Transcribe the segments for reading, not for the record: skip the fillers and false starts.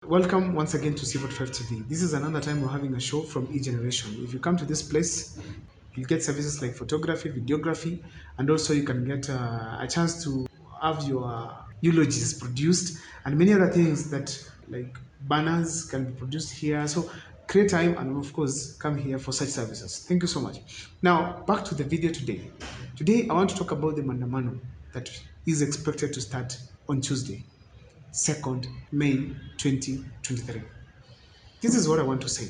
Welcome once again to C45 TV. This is another time we're having a show from eGeneration. If you come to this place, you'll get services like photography, videography, and also you can get a chance to have your eulogies produced and many other things that like banners can be produced here. So create time and of course come here for such services. Thank you so much. Now back to the video today. Today I want to talk about the maandamano that is expected to start on Tuesday. 2nd May 2023. This is what I want to say.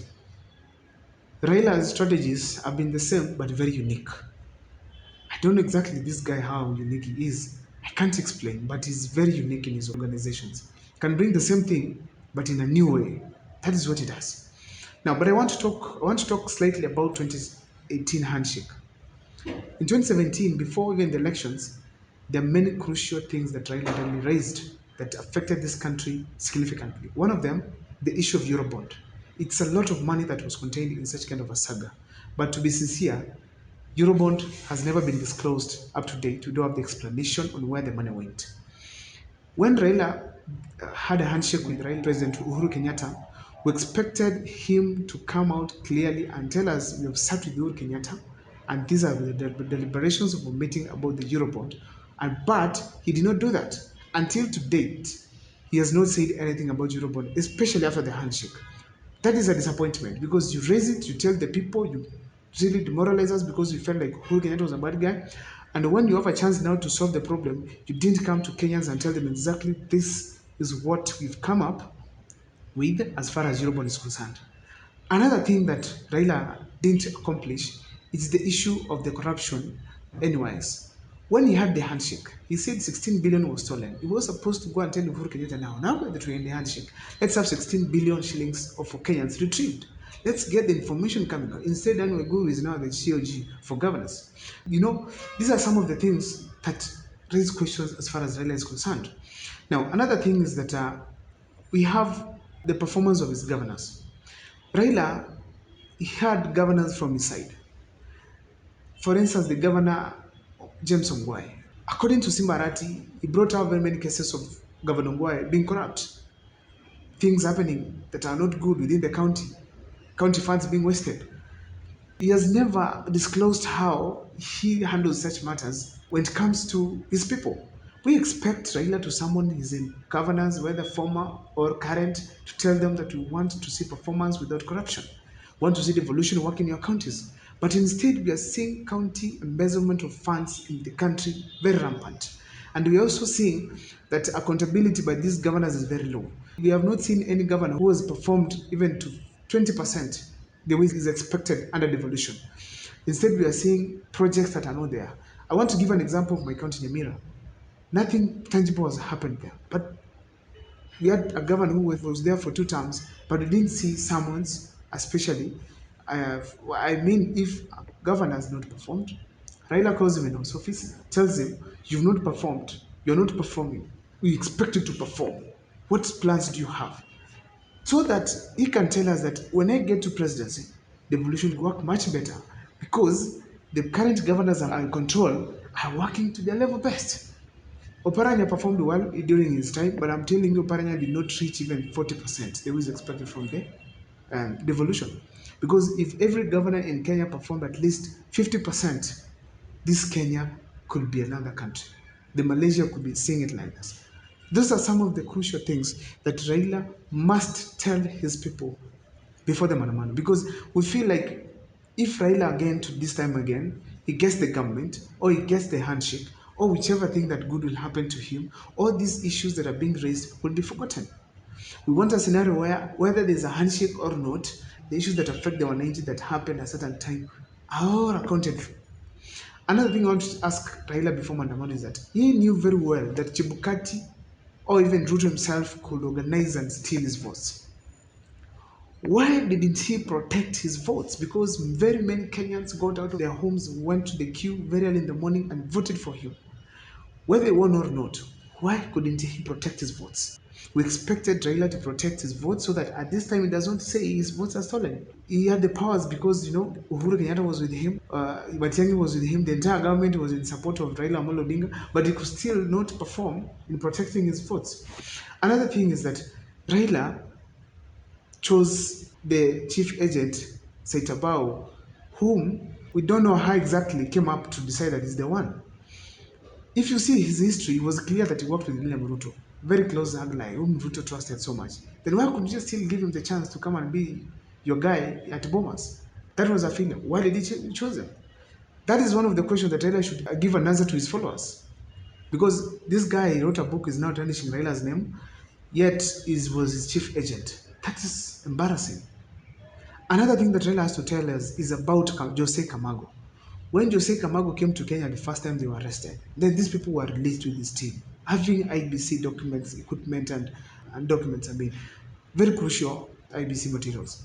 Raila's strategies have been the same but very unique. I don't know exactly this guy how unique he is. I can't explain, but he's very unique in his organizations. Can bring the same thing but in a new way. That is what he does. Now, but I want to talk slightly about 2018 handshake. In 2017, before even the elections, there are many crucial things that Raila Odinga raised that affected this country significantly. One of them, the issue of Eurobond. It's a lot of money that was contained in such kind of a saga. But to be sincere, Eurobond has never been disclosed up to date. We don't have the explanation on where the money went. When Raila had a handshake with President Uhuru Kenyatta, we expected him to come out clearly and tell us we have sat with Uhuru Kenyatta and these are the deliberations of a meeting about the Eurobond. But he did not do that. Until to date, he has not said anything about Eurobond, especially after the handshake. That is a disappointment because you raise it, you tell the people, you really demoralize us because you felt like Uhuru Kenyatta was a bad guy. And when you have a chance now to solve the problem, you didn't come to Kenyans and tell them exactly this is what we've come up with as far as Eurobond is concerned. Another thing that Raila didn't accomplish is the issue of the corruption. Anyways, when he had the handshake, he said 16 billion was stolen. He was supposed to go and tell Uhuru Kenyatta now that we're in the handshake, let's have 16 billion shillings of for Kenyans retrieved. Let's get the information coming. Instead, then we go with now the COG for governance. These are some of the things that raise questions as far as Raila is concerned. Now, another thing is that we have the performance of his governors. Raila, he had governors from his side. For instance, the governor, James Ongwae. According to Simbarati, he brought out very many cases of Governor Ongwae being corrupt, things happening that are not good within the county funds being wasted. He has never disclosed how he handles such matters when it comes to his people. We expect Raila to summon his governors, whether former or current, to tell them that we want to see performance without corruption, want to see devolution work in your counties. But instead, we are seeing county embezzlement of funds in the country very rampant. And we are also seeing that accountability by these governors is very low. We have not seen any governor who has performed even to 20% the way is expected under devolution. Instead, we are seeing projects that are not there. I want to give an example of my county, Nyamira. Nothing tangible has happened there. But we had a governor who was there for 2 terms, but we didn't see someone's, especially. I mean, if a governor has not performed, Raila calls him in his office, tells him, you've not performed, you're not performing, we expect you to perform. What plans do you have? So that he can tell us that when I get to presidency, the evolution will work much better because the current governors are in control are working to their level best. Oparanya performed well during his time, but I'm telling you, Oparanya did not reach even 40%. They was expected from the devolution. Because if every governor in Kenya performed at least 50%, this Kenya could be another country. The Malaysia could be seeing it like this. Those are some of the crucial things that Raila must tell his people before the maandamano. Because we feel like if Raila again to this time again, he gets the government or he gets the handshake or whichever thing that good will happen to him, all these issues that are being raised will be forgotten. We want a scenario where whether there's a handshake or not, the issues that affect the 190 that happened at a certain time are all accounted for. Another thing I want to ask Raila before Mandamano is that he knew very well that Chebukati or even Ruto himself could organize and steal his votes. Why didn't he protect his votes? Because very many Kenyans got out of their homes, went to the queue very early in the morning and voted for him. Whether they won or not, why couldn't he protect his votes? We expected Raila to protect his votes so that at this time he doesn't say his votes are stolen. He had the powers because, Uhuru Kenyatta was with him, Matiang'i was with him, the entire government was in support of Raila Odinga, but he could still not perform in protecting his votes. Another thing is that Raila chose the chief agent, Saitabao, whom we don't know how exactly came up to decide that he's the one. If you see his history, it was clear that he worked with William Ruto, very close ally, whom Ruto trusted so much. Then why could you just still give him the chance to come and be your guy at Bomas? That was a failure. Why did he choose him? That is one of the questions that Raila should give an answer to his followers. Because this guy who wrote a book is now tarnishing Raila's name, yet was his chief agent. That is embarrassing. Another thing that Raila has to tell us is about Jose Camago. When Jose Camago came to Kenya the first time they were arrested, then these people were released with this team, having IBC documents, equipment, and documents, I mean, very crucial IBC materials.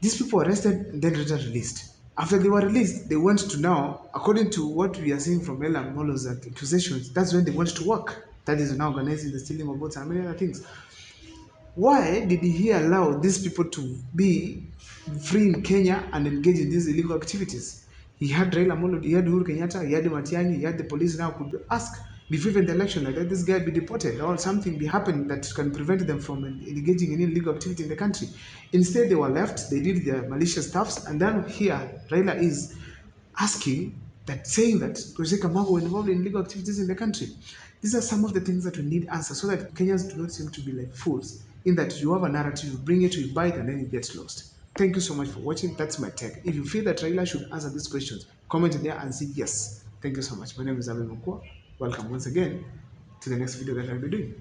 These people were arrested and then later released. After they were released, they went to now, according to what we are seeing from Ella Molo's accusations, that's when they went to work. That is now organizing the stealing of votes and many other things. Why did he allow these people to be free in Kenya and engage in these illegal activities? He had Raila Amolo, he had Uhuru Kenyatta, he had Matiang'i, he had the police now could ask before even the election, like, let this guy be deported or something be happening that can prevent them from engaging in illegal activity in the country. Instead, they were left, they did their malicious stuffs, and then here Raila is asking that, saying that Jose Kamau were involved in illegal activities in the country. These are some of the things that we need answers so that Kenyans do not seem to be like fools, in that you have a narrative, you bring it, you bite, and then it gets lost. Thank you so much for watching. That's my take. If you feel that Raila should answer these questions, comment there and say yes. Thank you so much. My name is Abel Mukwa. Welcome once again to the next video that I'll be doing.